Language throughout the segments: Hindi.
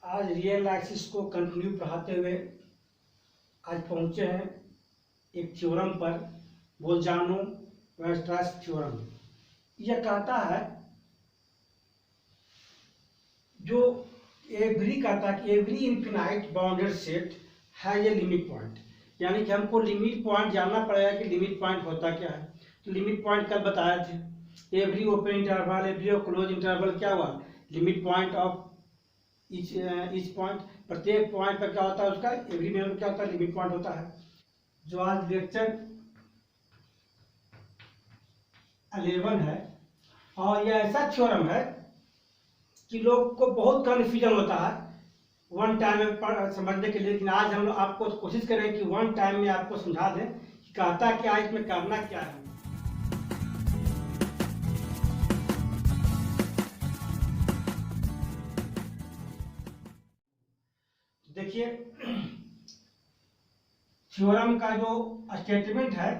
आज रियल एक्सिस को कंटिन्यू पढ़ाते हुए आज पहुंचे हैं एक थ्योरम पर, बोल्जानो-वेरस्ट्रास थ्योरम। यह कहता है जो एवरी कहता है कि every infinite bounded set has a limit point, यानी कि हमको लिमिट पॉइंट जानना पड़ेगा कि लिमिट पॉइंट होता क्या है। तो लिमिट पॉइंट कल बताए थे, every open interval every close interval क्या हुआ, limit point of each point. प्रत्येक पॉइंट पर क्या होता है उसका एवरी में क्या होता है, लिमिट पॉइंट होता है। जो आज लेक्चर 11 है और यह ऐसा थ्योरम है कि लोग को बहुत कन्फ्यूजन होता है वन टाइम में समझने के लिए, लेकिन आज हम लोग आपको कोशिश करें कि वन टाइम में आपको समझा दें कि कहता क्या है, इसमें करना क्या है। देखिए थ्योरम का जो स्टेटमेंट है,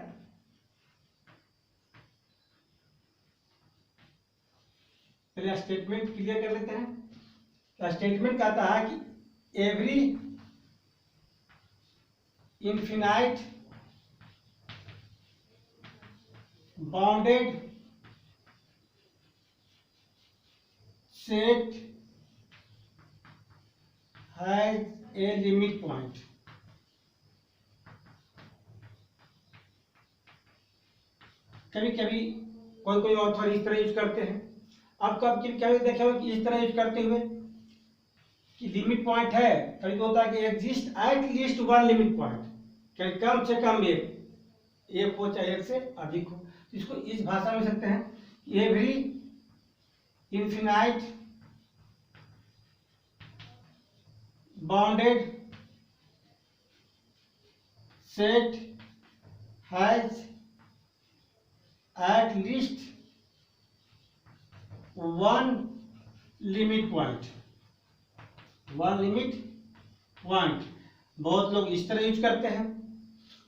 पहले स्टेटमेंट क्लियर कर लेते हैं। तो स्टेटमेंट कहता है कि every infinite bounded set has a limit point. कभी कभी कोई ऑथर इस तरह यूज करते हैं, आप कभी देखे हो कि इस तरह यूज करते हुए कि लिमिट पॉइंट है, कभी होता है कि exist at least one limit point, कहीं कम से कम एक हो चाहे एक से अधिक हो। तो इसको इस भाषा में सकते हैं every infinite bounded set has at least one limit point. One limit point बहुत लोग इस तरह यूज करते हैं,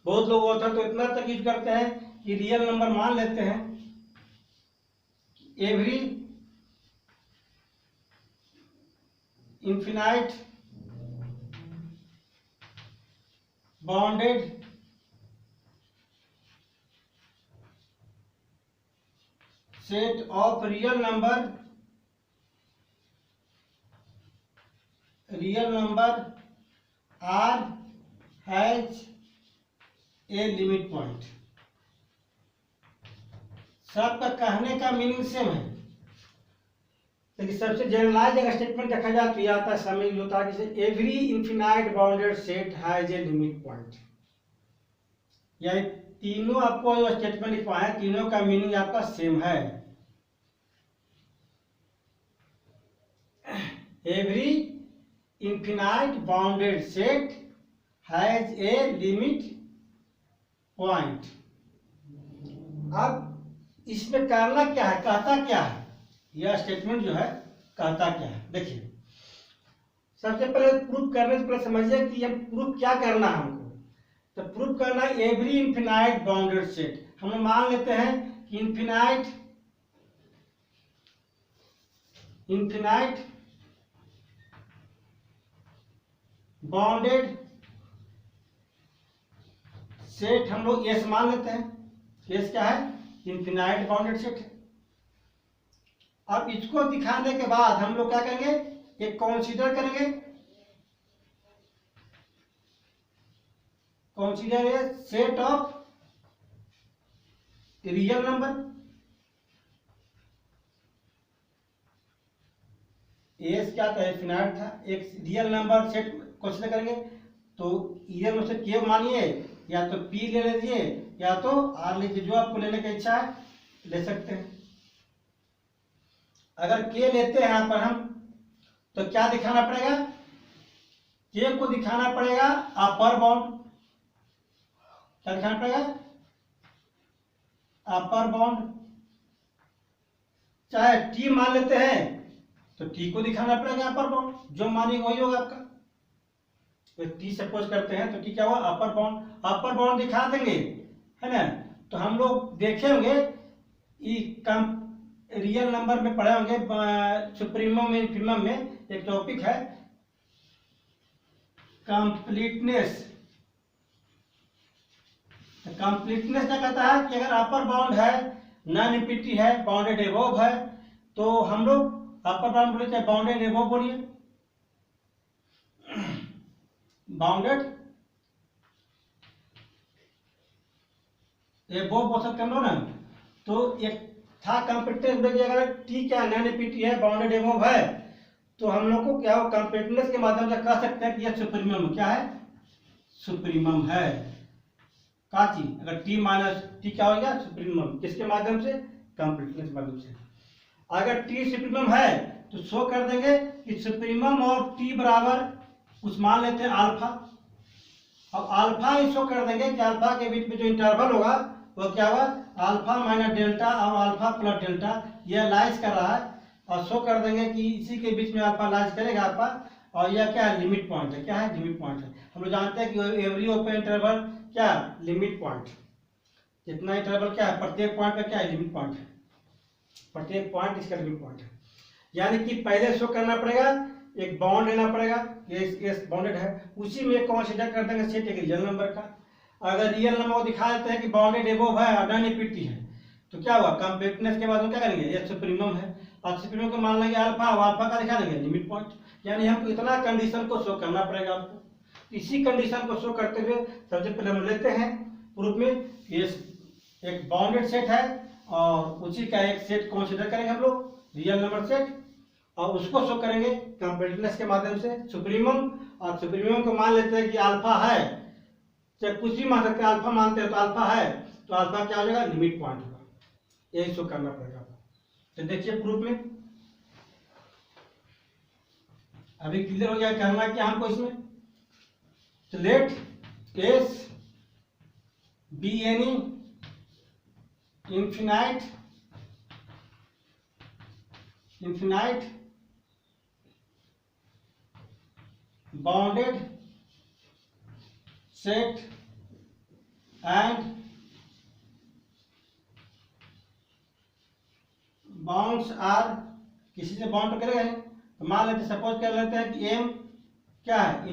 बहुत लोग होता तो इतना तक यूज करते हैं कि रियल नंबर मान लेते हैं every infinite bounded set of real number R has a limit point. सबका कहने का मीनिंग सेम है, लेकिन सबसे जनरलाइज अगर स्टेटमेंट देखा जाए तो यह आता है, शामिल होता है जैसे every infinite bounded set has a limit point. यानी तीनों आपको जो स्टेटमेंट लिखवा है तीनों का मीनिंग आपका सेम है। Every infinite bounded set has a limit point. अब इसमें करना क्या है, कहता क्या है, यह स्टेटमेंट जो है कहता क्या है। देखिए सबसे पहले प्रूफ करने से पहले समझिए कि हम प्रूफ क्या करना है हमको। तो प्रूफ करना एवरी इनफिनाइट बाउंडेड सेट। हम मान लेते हैं कि इनफिनाइट बाउंडेड सेट हम लोग एस मान लेते हैं। एस क्या है, इनफिनाइट बाउंडेड सेट है। अब इसको दिखाने के बाद हम लोग क्या करेंगे, एक कंसीडर करेंगे, consider a set of real number. S क्या था, इनफिनाइट था, एक रियल नंबर सेट कंसीडर करेंगे। तो रियल नंबर सेट के मानिए, या तो पी ले लीजिए या तो आर लीजिए, जो आपको लेने की इच्छा है ले सकते हैं। अगर के लेते हैं यहाँ पर हम, तो क्या दिखाना पड़ेगा, के को दिखाना पड़ेगा अपर बाउंड। क्या दिखाना पड़ेगा, अपर बाउंड। चाहे टी मान लेते हैं तो टी को दिखाना पड़ेगा अपर बाउंड, जो मानेंगे वही होगा आपका। तो टी सपोज करते हैं तो टी क्या हुआ, अपर बाउंड। अपर बाउंड दिखा देंगे, है ना। तो हम लोग देखे होंगे रियल नंबर में पढ़े होंगे, सुप्रीमम में इन्फीमम में एक टॉपिक है कंप्लीटनेस। कंप्लीटनेस क्या कहता है कि अगर अपर बाउंड है, नॉन इंफिनिटी है, बाउंडेड एबोव है, तो हम लोग अपर बाउंड बोले चाहे बाउंडेड एबोव बोलिए, बाउंडेड एबोव बोल सकते हम लोग ना। तो एक था कंप्लीटनेस, अगर टी क्या नॉन इंफिनिटी है, बाउंडेड एबोव है, तो हम लोग को क्या हो कंप्लीटनेस के माध्यम से कह सकते हैं कि यह सुप्रीमम क्या है, सुप्रीमम है। का चीज अगर टी माइनस टी क्या हो गया, सुप्रीमम, किसके माध्यम से, कंप्लीटनेस के माध्यम से। अगर टी सुप्रीमम है तो शो कर देंगे कि सुप्रीमम और टी बराबर कुछ मान लेते हैं अल्फा। अब अल्फा ही शो कर देंगे कि अल्फा के बीच में जो इंटरवल होगा वो क्या होगा, अल्फा माइनस डेल्टा और अल्फा प्लस डेल्टा, यह लाइज कर रहा है, और शो कर देंगे कि इसी के बीच में अल्फा लाइज करेगा अल्फा, और यह क्या है, लिमिट पॉइंट है। क्या है, लिमिट पॉइंट है। हम लोग जानते हैं कि एवरी ओपन इंटरवल क्या, लिमिट पॉइंट। जितना इंटरवल क्या है, प्रत्येक पॉइंट का क्या है, लिमिट पॉइंट है। प्रत्येक पॉइंट इसका लिमिट पॉइंट है। यानी कि पहले शो करना पड़ेगा, एक बाउंड लेना पड़ेगा, ये बाउंडेड है, उसी में कंसीडर कर देंगे सेट एक रियल नंबर का। अगर रियल नंबर को दिखा देते हैं कि बाउंडेड एबोव है और नॉन इंफिनिटी है, तो क्या हुआ, कंप्लीटनेस के बाद हम क्या करेंगे, ये सुप्रीमम है, और सुप्रीमम को मान लेंगे अल्फा, और अल्फा का दिखा देंगे लिमिट पॉइंट। यानी हमको इतना कंडीशन को शो करना पड़ेगा आपको। इसी कंडीशन को शो करते हुए सबसे पहले हम लेते हैं प्रूफ में, ये एक बाउंडेड सेट है और उसी का एक सेट कंसीडर करेंगे हम लोग, रियल नंबर सेट, और उसको शो करेंगे कंप्लीटनेस के माध्यम से, सुप्रीमम। और सुप्रीमम को मान लेते हैं कि अल्फा है, चाहे कुछ भी मान सकते हैं, अल्फा मानते हैं तो अल्फा है, तो अल्फा क्या हो जाएगा, लिमिट पॉइंट होगा। यही शो करना पड़ेगा। तो देखिए प्रूफ में अभी क्लियर हो गया करना क्या हमको इसमें। तो let S be any infinite bounded set and bounds are, किसी से बाउंड करेगा तो मान लेते सपोज कर लेते हैं कि एम क्या है,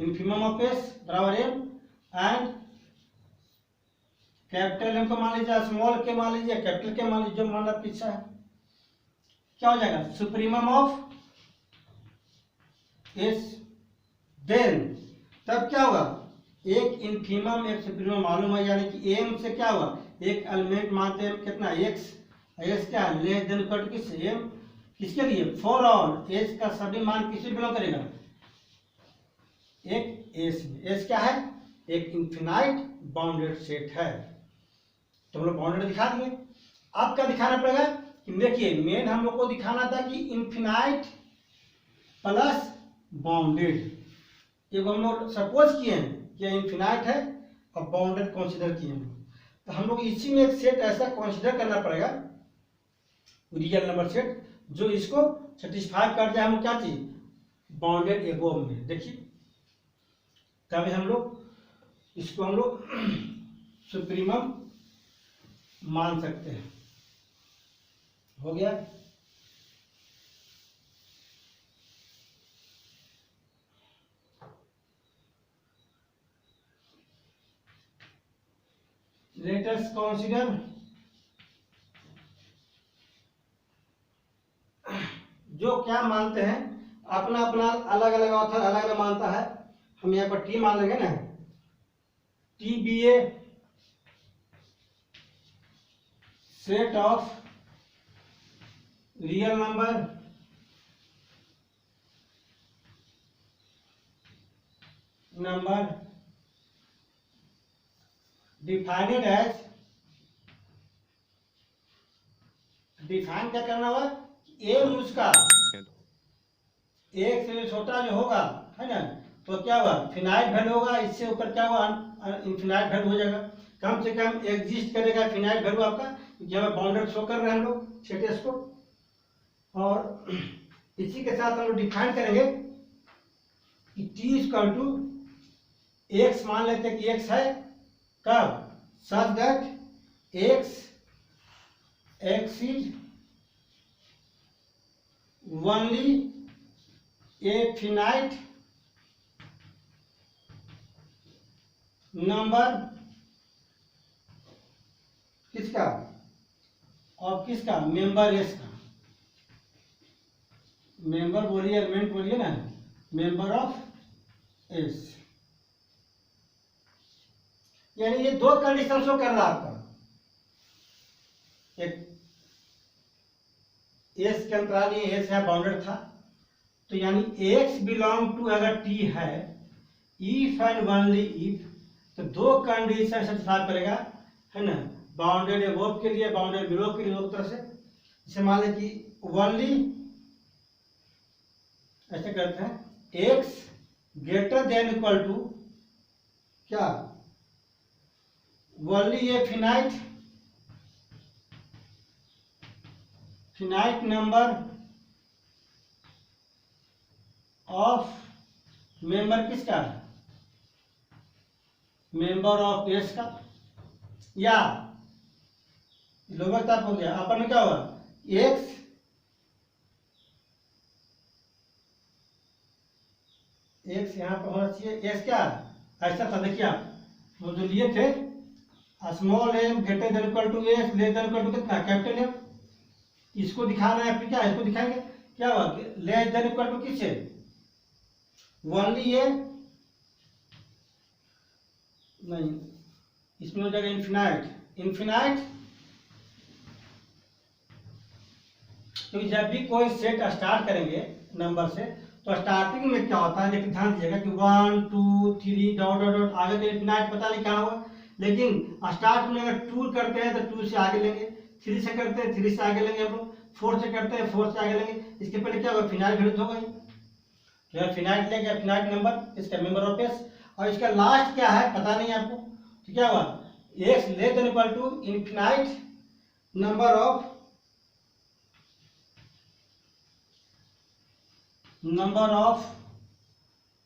इन्फीमम ऑफ एस बराबर एम, एंड कैपिटल एम को मान लीजिए, स्मॉल के मान लीजिए, कैपिटल के मान लीजिए, जो मान आपकी इच्छा है, क्या हो जाएगा, सुप्रीमम ऑफ एस। देन तब क्या होगा, एक इन्फीमम एक सुप्रीमम मालूम है, यानी कि एम से क्या हुआ, एक एलिमेंट मानते हैं कितना, एक्स, एक्स क्या है, लेस देन इक्वल टू किस, एम, किसके लिए, फॉर ऑल एस का सभी मान किससे बिलोंग करेगा, एक एस में। एस क्या है, एक इन्फिनाइट बाउंडेड सेट है। तो हम लोग बाउंडेड दिखा दिए। अब क्या दिखाना पड़ेगा कि देखिए मेन हम लोग को दिखाना था कि इन्फिनाइट प्लस बाउंडेड, ये हम लोग सपोज किए हैं कि इन्फिनाइट है और बाउंडेड कंसीडर किए हैं। तो हम लोग इसी में एक सेट ऐसा कंसीडर करना पड़ेगा, रियल नंबर सेट, जो इसको सेटिस्फाई कर जाए, हम क्या चीज, बाउंडेड एबोव में। देखिए तभी हम लोग इसको हम लोग सुप्रीमम मान सकते हैं। हो गया, लेट अस कंसीडर जो क्या मानते हैं, अपना अपना अलग अलग ऑथर अलग अलग मानता है। हम यहाँ पर टी मान लेंगे ना, T be a set of real number defined as, define क्या करना होगा, एम उसका एक से छोटा जो होगा है ना, तो क्या होगा, फिनाइट वैल्यू होगा, इससे ऊपर क्या होगा, इनफिनाइट वैल्यू हो जाएगा। कम से कम एग्जिस्ट करेगा फिनाइट वैल्यू आपका, क्योंकि हमें बाउंडेड शो कर रहे हैं हम लोग सेट को। और इसी के साथ हम लोग डिफाइन करेंगे कि टी इक्वल टू एक्स, मान लेते हैं कि एक्स है, कब, such that x exceed only a finite number किसका, और किसका, मेंबर एस का, मेंबर बोलिए एलिमेंट बोलिए ना, मेंबर ऑफ एस। यानी ये दो कंडीशन शो कर रहा है आपका, एक एस के अंतराल ये एस है बाउंडेड था, तो यानी एक्स बिलोंग टू अगर टी है, इफ एंड ओनली इफ, तो दो कंडीशन सेटिस्फाई करेगा, है ना, बाउंडेड एबोव के लिए, बाउंडेड बिलो के लिए, दो तरह से। जैसे मान लें कि ओनली, ऐसे करते हैं, x greater than equal to क्या, only a finite number of member किसका, मेंबर ऑफ एस का, या लोअर टाइप हो गया अपन में क्या हुआ, एक्स यहां पर होना चाहिए, एस क्या ऐसा था, देखिए आप वो जो लिए थे, small m greater than equal to S less than equal to कितना, कैपिटल एम, इसको दिखाना है, फिर क्या इसको दिखाएंगे, क्या हुआ, लेस देन इक्वल टू किससे, ओनली ए, नहीं इसमें हो जाएगा इन्फिनाइट, क्योंकि जब भी कोई सेट स्टार्ट करेंगे नंबर से, तो स्टार्टिंग में क्या होता है, लेकिन ध्यान दीजिएगा कि 1 2 3 डॉट डॉट डॉट, आगे तो इन्फिनाइट पता नहीं कहाँ हुआ, लेकिन स्टार्ट में अगर 2 करते हैं तो 2 से आगे लेंगे, 3 से करते हैं 3 से आगे लेंगे हम लोग, 4 से करते हैं 4 से आगे लेंगे, इसके पहले क्या होगा, फिनाइट घटित होगा, तो यार फिनाइट लेंगे, फिनाइट नंबर इसका मेंबर ऑफ एस, और इसका लास्ट क्या है पता नहीं आपको, तो क्या हुआ, x less than equal to infinite number of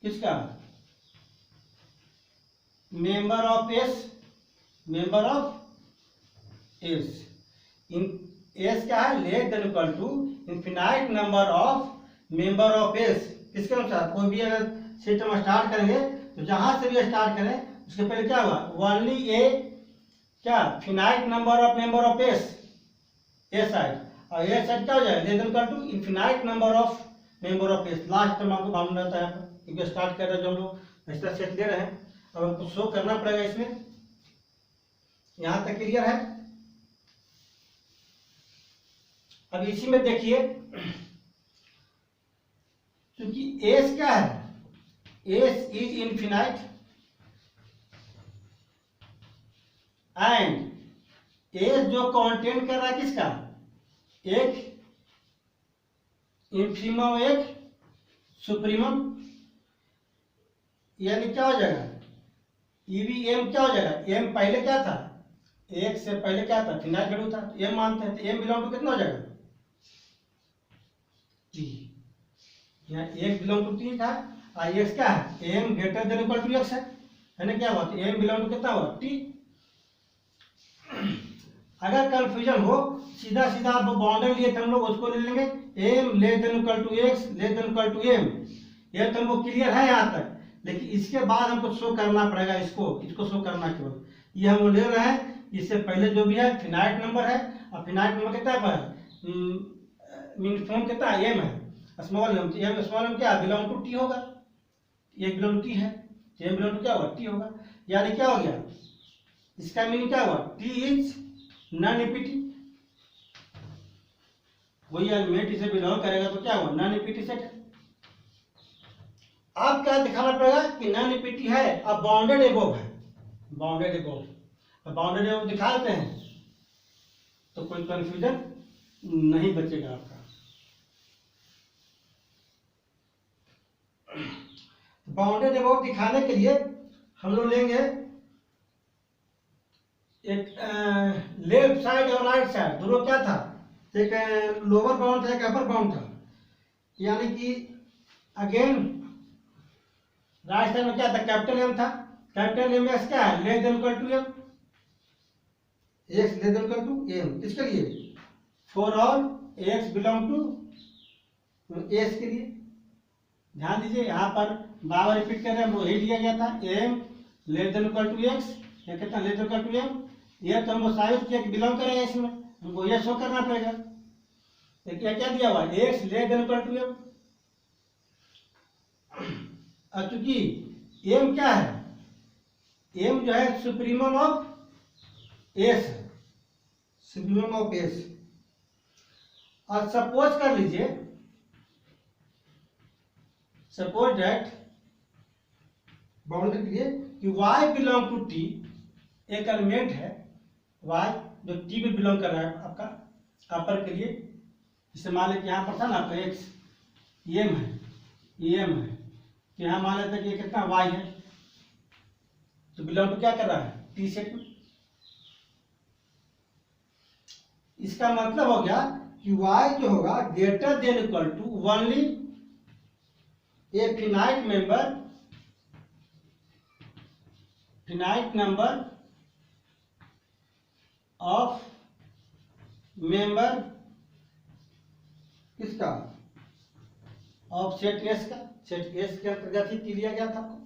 किसका, member of S, member of S, in S क्या है, less than equal to infinite number of member of S, किसके अनुसार, कोई भी अगर सिस्टम स्टार्ट करेंगे तो जहां से भी स्टार्ट करें उसके पहले क्या हुआ, ओनली ए क्या, finite number of member of S, a side, और ए साइड क्या हो जाए, less than equal to infinite number of member of S, last term आपको मालूम रहता है, क्योंकि स्टार्ट कर रहे हैं जो हम लोग ऐसा सेट ले रहे हैं, अब हमको शो करना पड़ेगा इसमें, यहां तक क्लियर है। अब इसी में देखिए, क्योंकि एस क्या है, S is infinite and S जो कंटेंट कर रहा है किसका, एक इन्फीमम एक सुप्रीमम, यानी क्या हो जाएगा, ईवीएम क्या हो जाएगा, एम पहले क्या था, एक से पहले क्या था, फिनाइट घटू था, एम मानते हैं, तो एम बिलोंग टू कितना हो जाएगा, टी, यहाँ एक बिलोंग टू टी था, और एक्स क्या है, M greater than equal to X है ना, क्या हुआ, तो एम बिलोंग टू कितना हुआ, टी। अगर कंफ्यूजन हो, सीधा सीधा आप बाउंड्री लिए थे हम लोग, उसको ले लेंगे, M less than equal to X less than equal to M, ये तो हमको क्लियर है यहाँ तक, लेकिन इसके बाद हमको शो करना पड़ेगा, इसको शो करना केवल, ये हम ले रहे हैं, इससे पहले जो भी है फिनाइट नंबर है, और फिनाइट नंबर कितना है, मिनिमम कितना है, एम है, small m, M small m क्या बिलोंग टू टी होगा, ये बिलोंग टू टी है, एम बिलोंग टू क्या होगा, टी होगा, यानी क्या हो गया, इसका मीनिंग क्या हुआ, टी इज नॉन रिपीटिंग, वही एलिमेंट इसे बिलोंग करेगा तो क्या हुआ, नॉन रिपीटिंग सेट है। अब क्या दिखाना पड़ेगा कि नॉन रिपीटिंग है, अब बाउंडेड एबोव है, बाउंडेड एबोव, अब बाउंडेड एबोव दिखा देते हैं तो कोई कंफ्यूजन नहीं बचेगा आपका। बाउंडेड एबोव दिखाने के लिए हम लोग लेंगे एक लेफ्ट साइड और राइट साइड दोनों क्या था, एक लोअर बाउंड था एक अपर बाउंड था, यानी कि अगेन राइट साइड में क्या था, कैपिटल एम था, कैपिटल एम एक्स क्या है, less than equal to M, X less than equal to M, किसके लिए, for all X belong to S के लिए। ध्यान दीजिए यहाँ पर बार रिपीट कर रहे हैं, हम वही दिया गया था, M less than equal to X, या कितना less than equal to M, ये तो हमको साबित किया कि बिलोंग करेगा इसमें, हमको ये शो करना पड़ेगा। तो क्या क्या दिया हुआ x less than equal to M. अब चूंकि एम क्या है, एम जो है सुप्रीमम ऑफ एस है, सुप्रीमम ऑफ एस। और सपोज कर लीजिए, सपोज दैट बाउंड्री के लिए कि y बिलोंग टू t, एक एलिमेंट है y जो t में बिलोंग कर रहा है आपका अपर के लिए, जैसे मान लेते यहाँ पर था ना आपका x एम है, एम है, तो यहाँ मान लेते हैं कि कितना y है, तो बिलोंग टू क्या कर रहा है t सेट में। इसका मतलब हो गया कि y जो होगा greater than equal to only a finite member, finite number of member किसका, ऑफ सेट एस का, सेट एस के अंतर्गत ही लिया गया था आपको।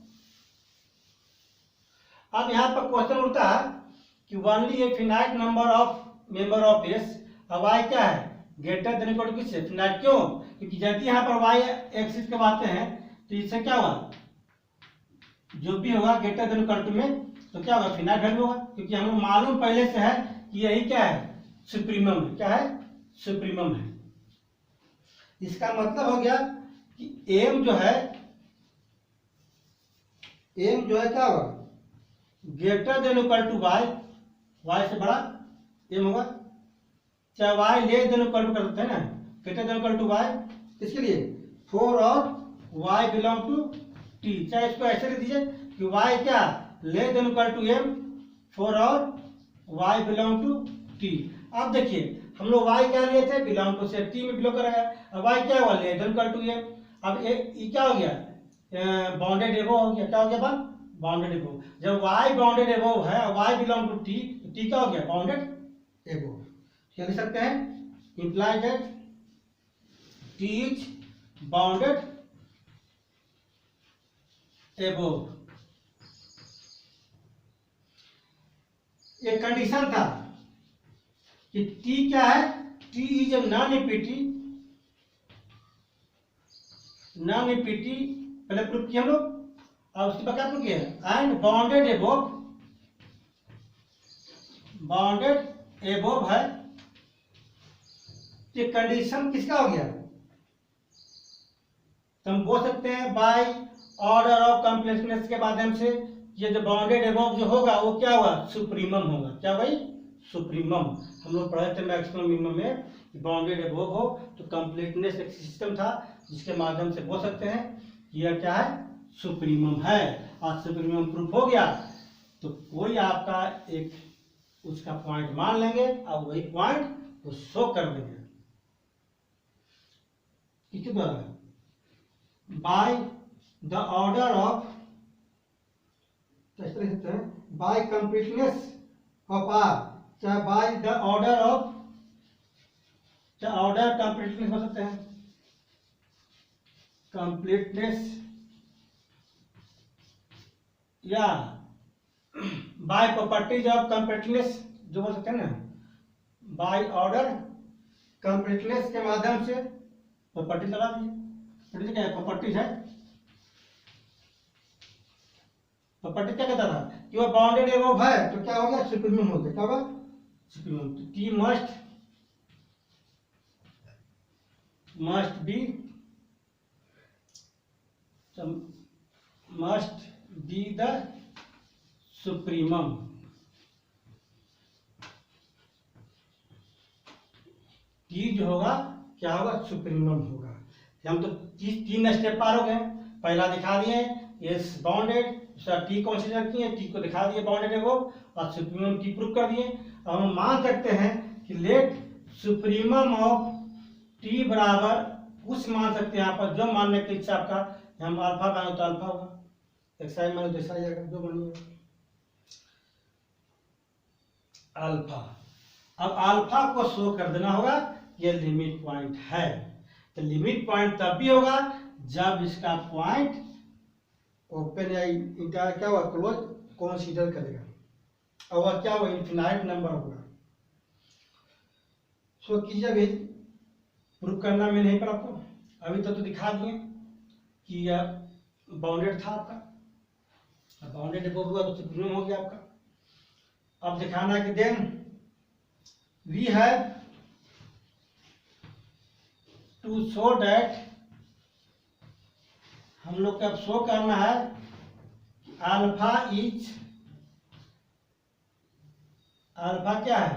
अब यहाँ पर क्वेश्चन उठता है कि only a finite number of member of S, अब y क्या है ग्रेटर देन इक्वल टू किससे, फिनाइट। क्यों, क्योंकि यदि यहाँ पर y एक्सिस के बातें हैं तो इससे क्या होगा, जो भी होगा ग्रेटर देन इक्वल टू में तो क्या होगा फिनाइट वैल्यू होगा, क्योंकि हमें मालूम पहले से है कि यही क्या है सुप्रीमम है, क्या है सुप्रीमम है। इसका मतलब हो गया कि एम जो है, एम जो है क्या होगा greater than equal to Y, Y से बड़ा एम होगा, चाहे Y less than equal to कर सकते हैं ना, greater than equal to Y, किसके लिए फोर और वाई बिलोंग टू टी, चाहे इसको ऐसे लिख दीजिए कि वाई क्या less than equal to M, for और वाई बिलोंग टू टी। अब देखिए हम लोग वाई क्या लिए थे बिलोंग टू से टी में बिलोंग करेगा, अब वाई क्या हुआ less than equal to M. अब ये क्या हो गया बाउंडेड एबो हो गया, क्या हो गया बाउंडेड एबो। जब वाई बाउंडेड एबो है और वाई बिलोंग टू टी, तो टी क्या हो गया बाउंडेड एबो। क्या लिख सकते हैं imply that T is bounded above. एक कंडीशन था कि टी क्या है, टी इज नॉन ईपीटी, नॉन ईपीटी पहले प्रूफ किया हम लोग, और उसके बाद क्या प्रूफ किया and bounded above, bounded above है। ये कंडीशन किसका हो गया, तो हम बोल सकते हैं बाय ऑर्डर ऑफ कम्प्लीटनेस के माध्यम से ये जो बाउंडेड एबोव जो होगा वो क्या होगा सुप्रीमम होगा, क्या भाई सुप्रीमम। हम लोग पढ़े थे मैक्सिमम मिनिमम में बाउंडेड एबोव हो तो कंप्लीटनेस एक सिस्टम था जिसके माध्यम से बोल सकते हैं कि यह क्या है सुप्रीमम है। और सुप्रीमम प्रूफ हो गया तो कोई आपका एक उसका पॉइंट मान लेंगे और वही पॉइंट वो शो कर देंगे किसके द्वारा, बाय द ऑर्डर ऑफ, इस तरह से हैं बाय कंप्लीटनेस ऑफ आर, चाहे बाय द ऑर्डर ऑफ, चाहे ऑर्डर कंप्लीटनेस हो सकते हैं, कंप्लीटनेस या बाय प्रॉपर्टीज ऑफ कंप्लीटनेस जो हो सकते हैं ना, बाय ऑर्डर कंप्लीटनेस के माध्यम से प्रॉपर्टी लगा दीजिए, क्या है प्रॉपर्टीज है, प्रॉपर्टी क्या कहता था कि वो बाउंडेड एबोव है तो क्या हो गया सुप्रीमम हो गया, क्या होगा supremum. T must be the supremum. T जो होगा क्या होगा सुप्रीमम होगा। हम तो तीन स्टेप पार हो गए, पहला दिखा दिए एस बाउंडेड, टी कंसीडर किए, टी को दिखा दिए बाउंडेड एबोव और सुप्रीमम टी प्रूव कर दिए। अब हम मान सकते हैं कि लेट सुप्रीमम ऑफ टी बराबर कुछ मान सकते हैं यहाँ पर जो मानने की इच्छा आपका, हम अल्फा मानो तो अल्फा होगा, एक्साई मानो तो एक्साई आएगा, जो मानिए अल्फा। अब अल्फा को शो कर देना होगा ये लिमिट पॉइंट है, तो लिमिट पॉइंट तब भी होगा जब इसका पॉइंट ओपन या इंटर क्या हुआ क्लोज कंसीडर करेगा और वह क्या होगा, इन्फिनाइट नंबर होगा। सो कीजिए, अभी प्रूफ करना मैं नहीं पर आपको अभी तक तो दिखा दिए कि यह बाउंडेड था आपका, बाउंडेड एबव हुआ तो सुप्रीम हो गया आपका। अब दिखाना है कि then we have to show that, हम लोग को अब शो करना है अल्फा इज, अल्फा क्या है,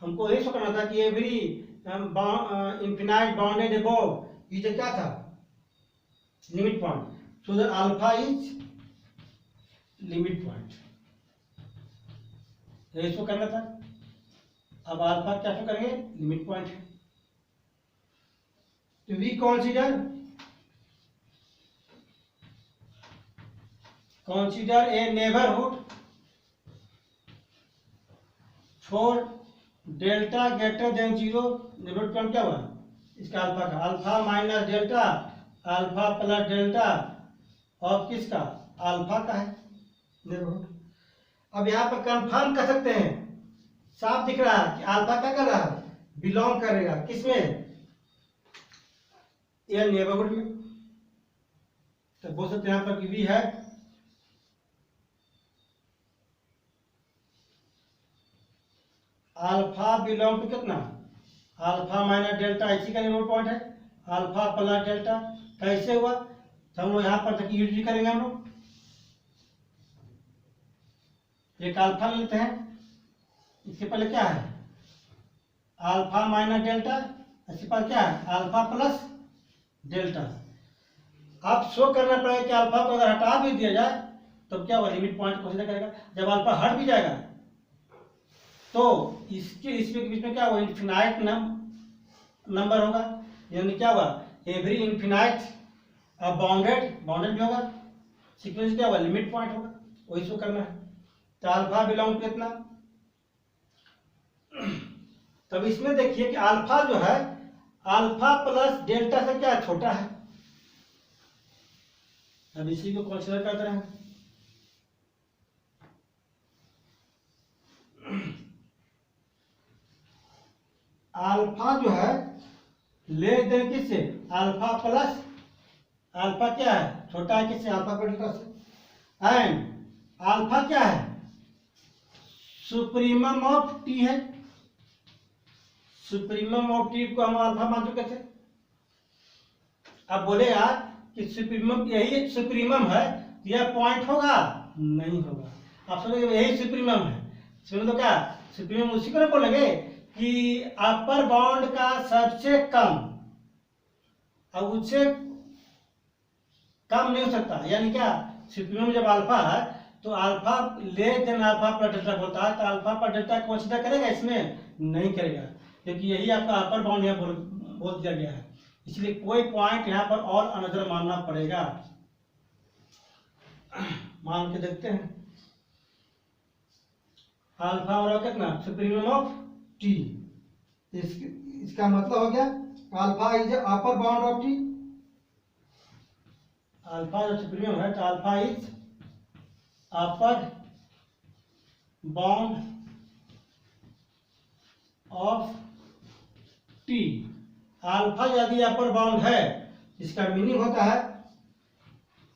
हमको यही शो करना था कि every infinite bounded above is क्या था, limit point, so that alpha is limit point, यही शो करना था। अब अल्फा क्या शो करेंगे, लिमिट पॉइंट है। तो we consider a neighborhood for delta greater than 0, neighbourhood point क्या हुआ इसका, अल्फा का, alpha minus delta, alpha plus delta और किसका, अल्फा का है नेबरहुड। अब यहाँ पर कंफर्म कर सकते हैं, साफ दिख रहा है कि अल्फा क्या कर रहा है, बिलोंग करेगा किसमें, यह नेबरहुड में। तो बोल सकते हैं यहाँ पर कि वी है अल्फा बिलोंग टू कितना, अल्फा माइनस डेल्टा, इसी का नेबरहुड पॉइंट है, अल्फा प्लस डेल्टा। कैसे हुआ, तो हम लोग यहाँ पर तक यूज करेंगे, हम लोग एक अल्फा लेते हैं, इसके पहले क्या है अल्फा माइनस डेल्टा, इसके पास क्या है अल्फा प्लस डेल्टा। अब शो करना पड़ेगा कि अल्फा को अगर हटा भी दिया जाए तो क्या होगा, लिमिट पॉइंट कंसीडर करेगा। जब अल्फा हट भी जाएगा तो इसके बीच में क्या होगा, इन्फिनाइट नंबर होगा, यानी क्या होगा, एवरी इन्फिनाइट बाउंडेड भी होगा, सीक्वेंस क्या होगा, लिमिट पॉइंट होगा, वही शो करना है। तो अल्फा बिलोंग टू कितना, तब इसमें देखिए कि अल्फा जो है अल्फा प्लस डेल्टा से क्या छोटा है, अब इसी को कंसीडर करते हैं। अल्फा जो है लेस देन किससे, अल्फा प्लस, अल्फा क्या है छोटा है किससे, अल्फा पर डेल्टा से, एंड अल्फा क्या है सुप्रीमम ऑफ टी है, सुप्रीमम ऑफ टी को हम अल्फा मान चुके थे। अब बोलेगा कि सुप्रीमम, यही सुप्रीमम है, यह पॉइंट होगा, नहीं होगा। आप समझे यही सुप्रीमम है, सुनो तो क्या सुप्रीमम उसी को बोलेंगे कि अपर बाउंड का सबसे कम, अब उससे कम नहीं हो सकता, यानी क्या सुप्रीमम जब अल्फा है तो अल्फा लेस देन अल्फा पर डेल्टा होता है, तो अल्फा पर डेल्टा कंसीडर करेगा, इसमें नहीं करेगा, क्योंकि यही आपका अपर बाउंड यहाँ बोल दिया गया है, इसलिए कोई पॉइंट यहाँ पर और अनदर मानना पड़ेगा। मान के देखते हैं, अल्फा और कितना सुप्रीमम ऑफ टी, इसका मतलब हो गया alpha is upper bound of T, alpha जो सुप्रीमम है तो alpha is upper bound of T. Alpha यदि अपर बाउंड है, इसका मीनिंग होता है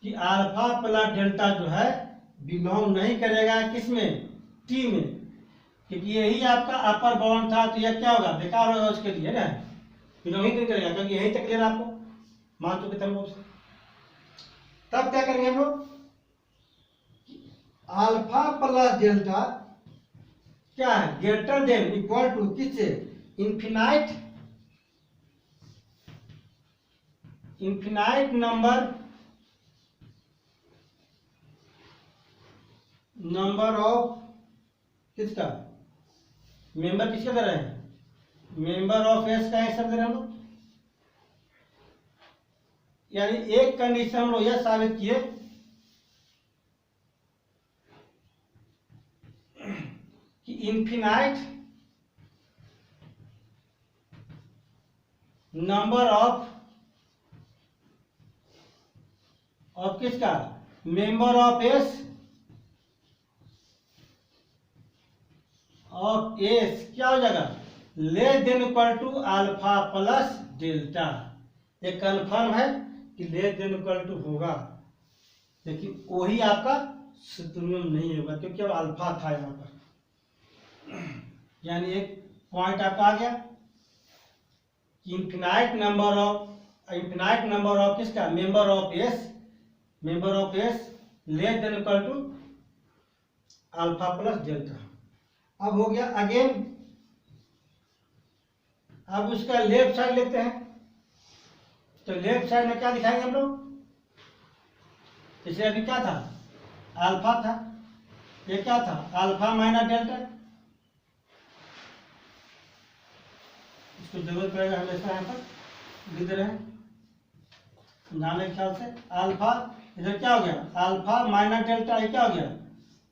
कि अल्फा प्लस डेल्टा जो है बिलोंग नहीं करेगा किसमें, टी में, क्योंकि यही आपका अपर बाउंड था, तो यह क्या होगा, बेकार होगा उसके लिए ना, बिलोंग ही नहीं करेगा, क्योंकि यही तक लेना आपको मान चुके थे हम लोग। तब क्या करेंगे हम लोग, अल्फा प्लस डेल्टा क्या है, ग्रेटर देन इक्वल टू किससे, इन्फिनाइट नंबर ऑफ किसका, मेंबर किसके दे रहे हैं, मेंबर ऑफ एस का आंसर दे रहे हैं हम लोग। यानी एक कंडीशन हम लोग यह साबित किए कि इन्फिनाइट नंबर ऑफ किसका, member of S of S क्या हो जाएगा, less than equal to alpha plus delta. ये कन्फर्म है कि लेस देन इक्वल टू होगा, लेकिन वही आपका शत्रुंजन नहीं होगा क्योंकि अब अल्फा था यहाँ पर। यानी एक पॉइंट आपका आ गया कि इनफिनाइट नंबर ऑफ किसका, member of S less than equal to alpha plus delta. अब हो गया अगेन, अब उसका लेफ्ट साइड लेते हैं, तो लेफ्ट साइड में क्या दिखाएंगे हम लोग, जैसे अभी क्या था, अल्फा था, ये क्या था, अल्फा माइनस डेल्टा। इसको जरूरत पड़ेगा हमेशा यहाँ पर लिख रहे हैं नाम के ख्याल से। अल्फा इधर क्या हो गया, अल्फा माइनस डेल्टा, ये क्या हो गया,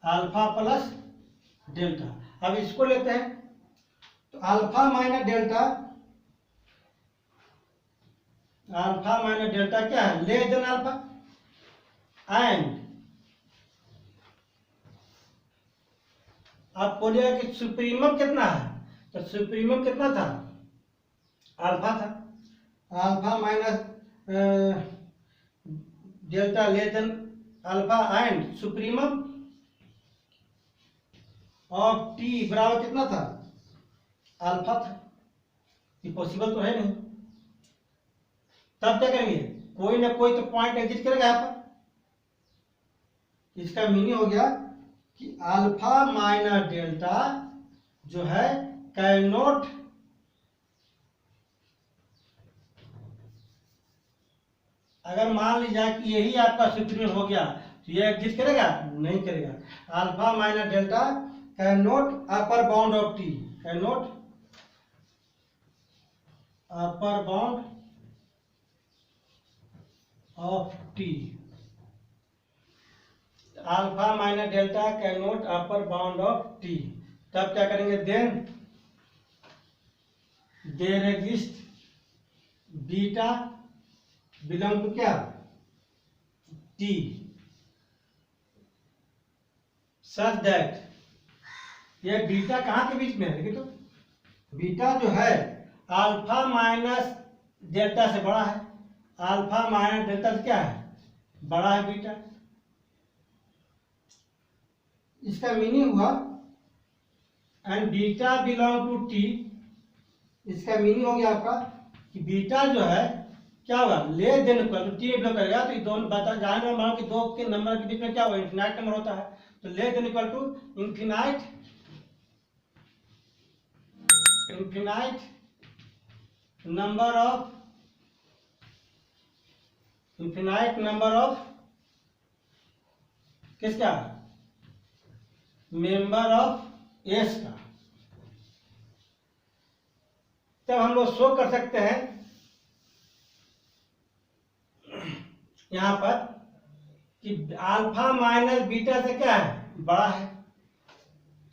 अल्फा प्लस डेल्टा। अब इसको लेते हैं, तो अल्फा माइनस डेल्टा क्या है, लेस देन अल्फा, एंड आप बोलिएगा कि सुप्रीमम कितना है, तो सुप्रीमम कितना था, अल्फा था, alpha minus delta less than alpha, and supremum of T बराबर कितना था, अल्फा था। ये पॉसिबल तो है नहीं, तब क्या करेंगे, कोई ना कोई तो पॉइंट एग्जिस्ट करेगा यहाँ पर। इसका मीनिंग हो गया कि अल्फा माइनस डेल्टा जो है कैन नॉट अगर मान लीजिए कि यही आपका सुप्रीमम हो गया तो ये एग्जिस्ट करेगा, नहीं करेगा। Alpha minus delta can not upper bound of T, can not upper bound of T, alpha minus delta can not upper bound of T. तब क्या करेंगे, then there exist beta belong to क्या, टी, सच दैट ये बीटा कहाँ के बीच में है, देखिए तो बीटा जो है अल्फा माइनस डेल्टा से बड़ा है, अल्फा माइनस डेल्टा से क्या है, बड़ा है बीटा। इसका मीनिंग हुआ and beta belong to T, इसका मीनिंग हो गया आपका कि बीटा जो है क्या होगा, less than equal to T belong करेगा, तो ये दोनों बता जाने मानो कि दो के नंबर के बीच में क्या होगा, इनफिनाइट नंबर होता है, तो less than equal to infinite number of किसका, मेंबर ऑफ एस का। तब हम लोग शो कर सकते हैं यहां पर कि अल्फा माइनस बीटा से क्या है, बड़ा है,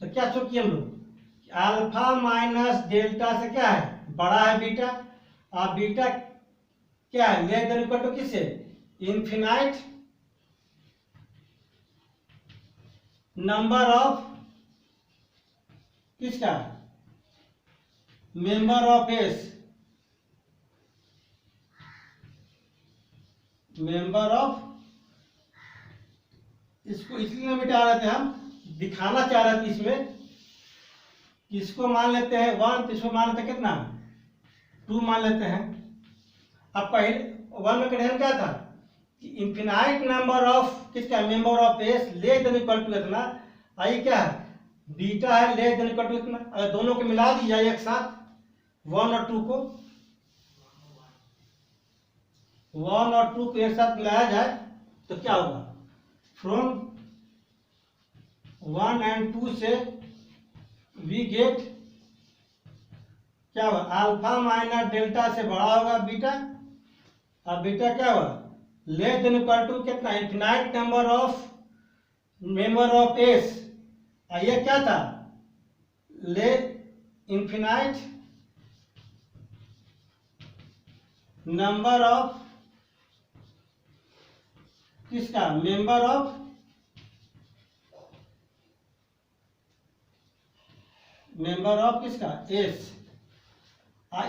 तो क्या शो किए हम लोग, अल्फा माइनस डेल्टा से क्या है, बड़ा है बीटा, और बीटा क्या है, लेस देन इक्वल टू किससे, इनफिनाइट नंबर ऑफ किसका, member of S, member of, इसको इसलिए मिटा रहे थे हम, दिखाना चाह रहे थे इसमें कि इसको मान लेते हैं 1, तो इसको मान लेते हैं कितना, 2 मान लेते हैं। अब पहले 1 में कंडीशन क्या था कि इनफिनाइट नंबर ऑफ किसका, member of S less than equal to इतना, आई क्या है, बीटा है लेस देन इक्वल टू इतना। अगर दोनों को मिला दी जाए एक साथ, 1 और 2 को, 1 और 2 को एक साथ मिलाया जाए तो क्या होगा, फ्रॉम 1 and 2 से वी गेट क्या होगा, अल्फा माइनस डेल्टा से बड़ा होगा बीटा, और बीटा क्या होगा, लेस देन इक्वल टू कितना, infinite number of member of S, ये क्या था, ले इनफिनाइट नंबर ऑफ किसका, मेंबर ऑफ मेंबर ऑफ किसका, एस।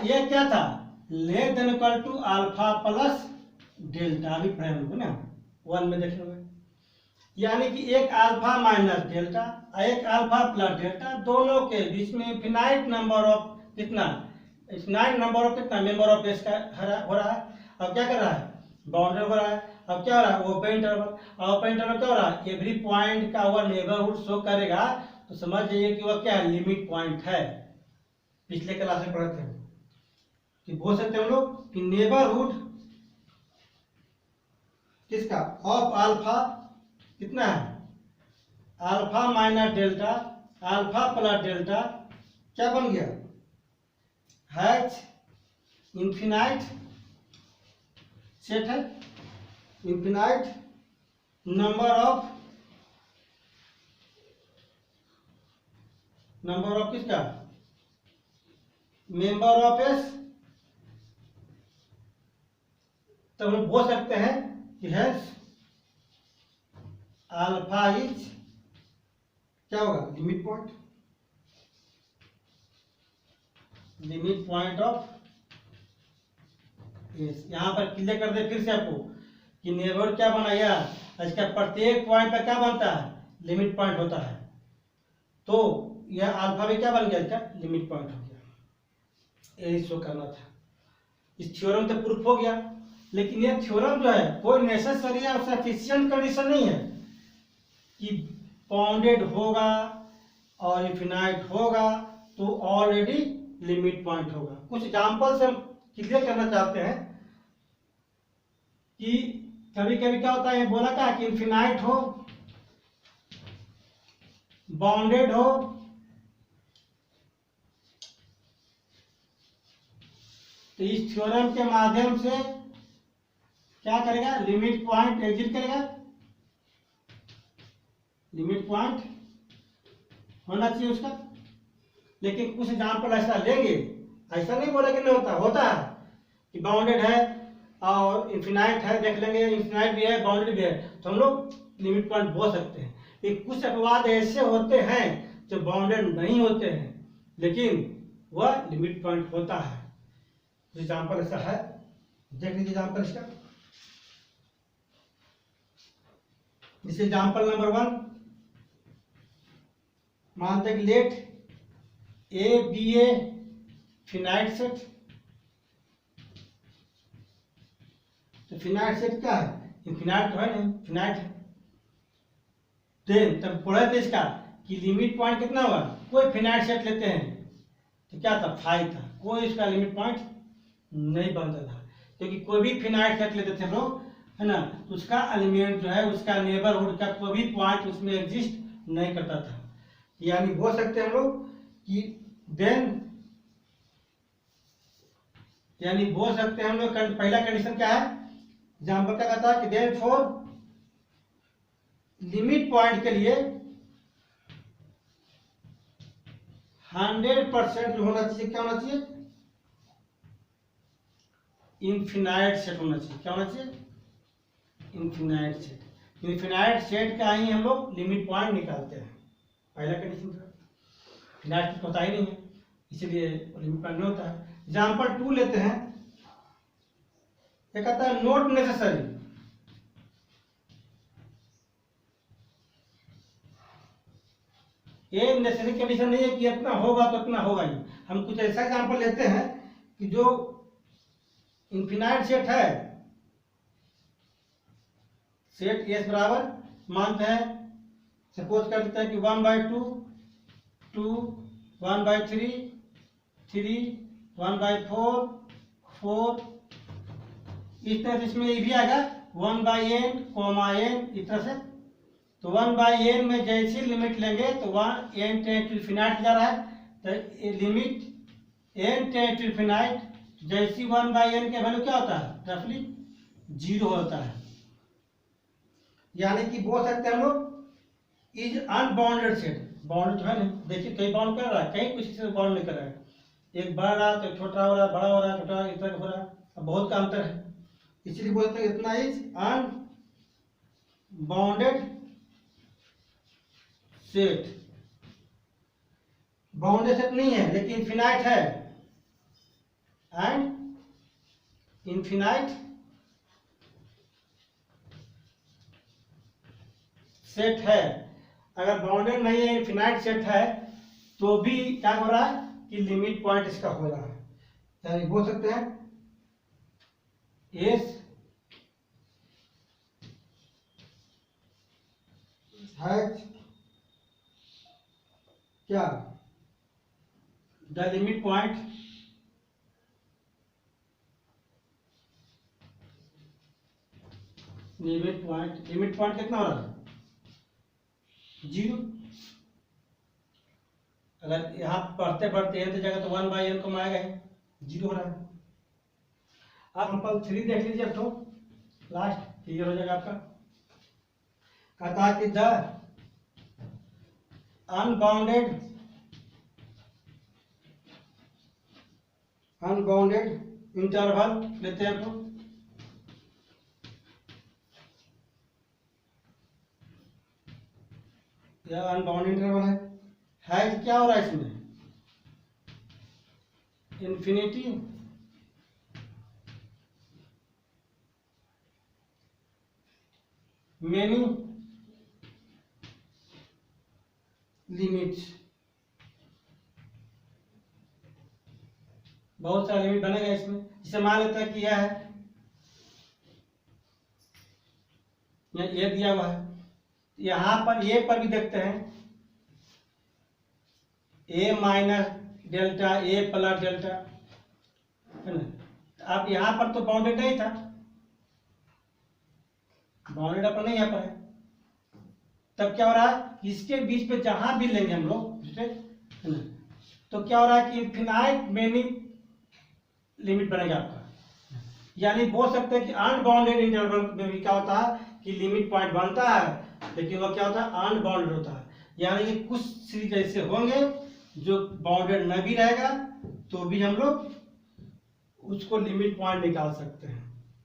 ये क्या था, less than equal to alpha plus delta, अभी पढ़े हम लोग ना 1 में देखे हुए। यानी कि एक अल्फा माइनस डेल्टा, एक अल्फा प्लस डेल्टा, दोनों के बीच में इनफिनाइट नंबर ऑफ कितना, इनफिनाइट नंबर ऑफ कितना मेंबर ऑफ एस का हो रहा है। अब क्या कर रहा है, बाउंड्री हो रहा है। अब क्या हो रहा है, ओपन इंटरवल। ओपन इंटरवल क्या हो रहा है, एवरी पॉइंट का वह नेबरहुड शो करेगा, तो समझ जाइए कि वह क्या है, लिमिट पॉइंट है। पिछले क्लास में पढ़े थे कि बोल सकते हैं हम लोग कि नेबरहुड किसका, ऑफ अल्फा कितना है, alpha minus delta, alpha plus delta क्या बन गया, हैज इनफिनाइट सेट है, इनफिनाइट नंबर ऑफ किसका, मेंबर ऑफ एस। तो हम बोल सकते हैं कि हैज अल्फा इज क्या होगा, लिमिट पॉइंट ऑफ एस। यहां पर क्लियर कर दे फिर से आपको कि नेबरहुड क्या बनाया, इसका प्रत्येक पॉइंट पर क्या बनता है, लिमिट पॉइंट होता है। तो यह अल्फा भी क्या बन गया, इसका लिमिट पॉइंट हो गया। यही शो करना था। इस थ्योरम तो प्रूफ हो गया, लेकिन यह थ्योरम जो है कोई नेसेसरी या सफिशिएंट कंडीशन नहीं है कि बाउंडेड होगा और इनफिनाइट होगा तो ऑलरेडी लिमिट पॉइंट होगा। कुछ एग्जांपल से हम क्लियर करना चाहते हैं कि कभी कभी क्या होता है, बोला क्या कि इनफिनाइट हो, बाउंडेड हो, तो इस थ्योरम के माध्यम से क्या करेगा, लिमिट पॉइंट एग्जिट करेगा, लिमिट पॉइंट होना चाहिए उसका। लेकिन कुछ एग्जाम्पल ऐसा लेंगे, ऐसा नहीं बोला कि नहीं होता, होता है कि बाउंडेड है और इन्फिनाइट है, देख लेंगे इन्फिनाइट भी है बाउंडेड भी है, तो हम लोग लिमिट पॉइंट बोल सकते हैं। लेकिन कुछ अपवाद ऐसे होते हैं जो बाउंडेड नहीं होते हैं लेकिन वह लिमिट पॉइंट होता है। एग्जाम्पल ऐसा है, देख लीजिए एग्जाम्पल इसका। जैसे एग्जाम्पल नंबर 1, मानते हैं let A be a finite set. तो फिनाइट सेट क्या है, इनफिनाइट तो है नहीं, फिनाइट है। देन तब पढ़े थे इसका कि लिमिट पॉइंट कितना हुआ, कोई फिनाइट सेट लेते हैं तो क्या था, 5 था, कोई इसका लिमिट पॉइंट नहीं बनता था, क्योंकि कोई भी फिनाइट सेट लेते थे हम लोग, है ना, तो उसका एलिमेंट जो है, उसका नेबरहुड का कोई भी पॉइंट उसमें एग्जिस्ट नहीं करता था। यानी बोल सकते हैं हम लोग कि देन, यानी बोल सकते हैं हम लोग पहला कंडीशन क्या है, एग्जाम्पल क्या कहता है कि देन फॉर लिमिट पॉइंट के लिए 100% जो होना चाहिए, क्या होना चाहिए, इनफिनाइट सेट होना चाहिए। क्या होना चाहिए, इनफिनाइट सेट। इनफिनाइट सेट का ही हम लोग लिमिट पॉइंट निकालते हैं। पहला कंडीशन था, फिनाइट सेट होता ही नहीं है, इसलिए लिमिट पॉइंट नहीं होता है। एग्जाम्पल 2 लेते हैं, क्या कहता है, नोट नेसेसरी। ये नेसेसरी कंडीशन नहीं है कि इतना होगा तो इतना होगा ही। हम कुछ ऐसा एग्जाम्पल लेते हैं कि जो इनफिनाइट सेट है, सेट एस बराबर मानते हैं, सपोज कर देते हैं कि 1/2, 2, 1/3, 3, 1/4, 4, इस तरह से इसमें ये भी आएगा 1/n, n इस तरह से। तो 1/n में जैसी लिमिट लेंगे तो 1n टेंड टू इनफिनाइट जा रहा है, तो limit n tend to infinite जैसी 1/n का वैल्यू क्या होता है, रफली 0 होता है। यानी कि बोल सकते हैं हम लोग इज अनबाउंडेड सेट। बाउंड तो है नहीं, देखिए कहीं बाउंड कर रहा है, कहीं कुछ से बाउंड नहीं कर रहा है, एक बढ़ रहा है तो छोटा हो रहा है, बड़ा हो रहा है, छोटा इस तरह हो रहा है, अब बहुत का अंतर है, इसलिए बोलते हैं इतना is unbounded set. Bounded set नहीं है लेकिन इनफिनाइट है, एंड इनफिनाइट सेट है। अगर बाउंडेड नहीं है, इनफिनाइट सेट है, तो भी क्या हो रहा है कि लिमिट पॉइंट इसका हो रहा है। यानी बोल सकते हैं एस हैज क्या the limit point limit point कितना हो रहा है 0। अगर यहाँ पढ़ते पढ़ते n तो जगह तो 1/n को आएगा 0 हो रहा है। अब एग्जाम्पल 3 देख लीजिए, अब तो लास्ट क्लियर हो जाएगा आपका। कहता है कि द अनबाउंडेड इंटरवल लेते हैं तो यह अनबाउंडेड इंटरवल है क्या हो रहा है इसमें इन्फिनिटी मेनी लिमिट्स, बहुत सारे लिमिट बनेगा इसमें। जिसे मान लेते हैं कि यह है, ये दिया हुआ है, यहां पर ए पर भी देखते हैं ए minus delta A plus delta है ना। अब यहां पर तो बाउंडेड नहीं था, बाउंडेड अपन नहीं यहाँ पर है, तब क्या हो रहा है इसके बीच में जहां भी लेंगे हम लोग है ना, तो क्या हो रहा है कि इनफिनाइट मेनी लिमिट बनेगा आपका। यानी बोल सकते हैं कि अनबाउंडेड इंटरवल में भी क्या होता है कि लिमिट पॉइंट बनता है, लेकिन वो क्या होता है अनबाउंडेड होता है। यानी कि कुछ सीरीज ऐसे होंगे जो बाउंडेड न भी रहेगा तो भी हम लोग उसको लिमिट पॉइंट निकाल सकते हैं।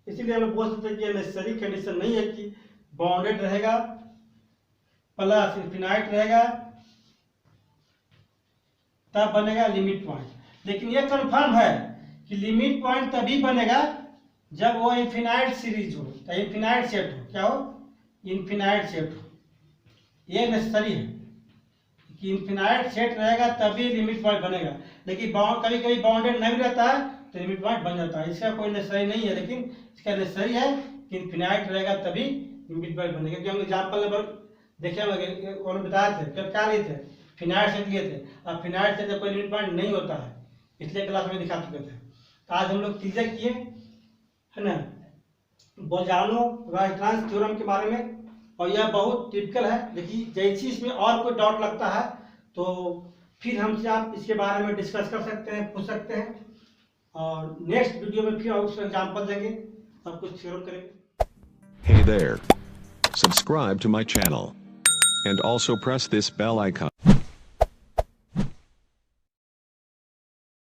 इसीलिए हम लोग बोल सकते हैं कि नेसेसरी कंडीशन नहीं है कि बाउंडेड रहेगा प्लस इनफिनाइट रहेगा तब बनेगा लिमिट पॉइंट। लेकिन ये कंफर्म है कि लिमिट पॉइंट तभी बनेगा जब वो इनफिनाइट सीरीज हो, इनफिनाइट सेट हो। क्या हो? इनफिनाइट सेट हो। ये नेसेसरी है कि इनफिनाइट सेट रहेगा तभी लिमिट पॉइंट बनेगा। लेकिन कभी कभी बाउंडेड नहीं रहता है तो लिमिट पॉइंट बन जाता है। इसका कोई नेसेसरी नहीं है, लेकिन इसका नेसेसरी है कि इनफिनाइट रहेगा तभी लिमिट पॉइंट बनेगा। क्योंकि एग्जाम्पल नंबर देखे उन्होंने बताए थे, फिर क्या लिए थे फिनाइट सेट लिए थे। अब फिनाइट सेट का कोई लिमिट पॉइंट नहीं होता है, पिछले क्लास में दिखा चुके थे। आज हम लोग क्लियर किए है ना बोजानो-रॉयट्रांस थ्योरम के बारे में, और यह बहुत टिपिकल है। लेकिन जैसे इसमें और कोई डाउट लगता है तो फिर हमसे आप इसके बारे में डिस्कस कर सकते हैं, पूछ सकते हैं, और नेक्स्ट वीडियो में फिर उसका एग्जाम्पल देंगे और कुछ थ्योरम करेंगे। Hey there. Subscribe to my channel and also press this bell icon.